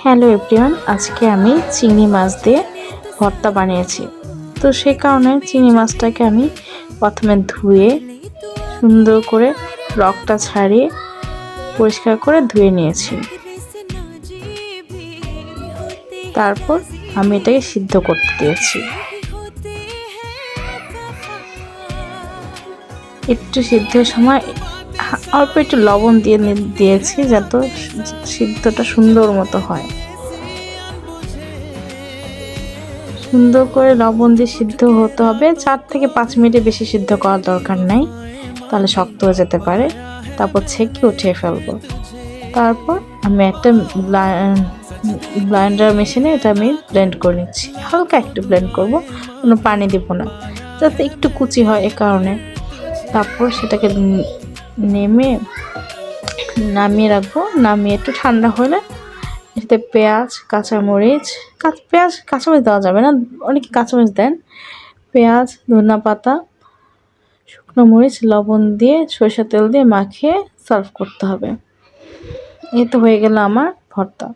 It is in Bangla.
হ্যালো এভরিওয়ান, আজকে আমি চিংড়ি মাছ দিয়ে ভর্তা বানিয়েছি। তো সেই কারণে চিংড়ি মাছটাকে আমি প্রথমে ধুয়ে সুন্দর করে রগটা ছাড়িয়ে পরিষ্কার করে ধুয়ে নিয়েছি। তারপর আমি এটাকে সিদ্ধ করতে দিয়েছি। একটু সিদ্ধের সময় অল্প একটু লবণ দিয়েছি যাতে সিদ্ধটা সুন্দর মতো হয়। সুন্দর করে লবণ দিয়ে সিদ্ধ হতে হবে। 4 থেকে 5 মিনিটের বেশি সিদ্ধ করার দরকার নাই, তাহলে শক্ত হয়ে যেতে পারে। তারপর ছেঁকে উঠিয়ে ফেলবো। তারপর আমি একটা ব্লেন্ডার মেশিনে এটা আমি ব্লেন্ড করে নিচ্ছি। হালকা একটু ব্লেন্ড করব, কোনো পানি দেব না, যাতে একটু কুচি হয় এ কারণে। তারপর সেটাকে নামিয়ে রাখবো। নামিয়ে একটু ঠান্ডা হলে এতে পেঁয়াজ, কাঁচামরিচ দেওয়া যাবে না, অনেকে কাঁচামরিচ দেন। পেঁয়াজ, ধনিয়া পাতা, শুকনো মরিচ, লবণ দিয়ে সরিষার তেল দিয়ে মাখিয়ে সার্ভ করতে হবে। এই তো হয়ে গেল আমার ভর্তা।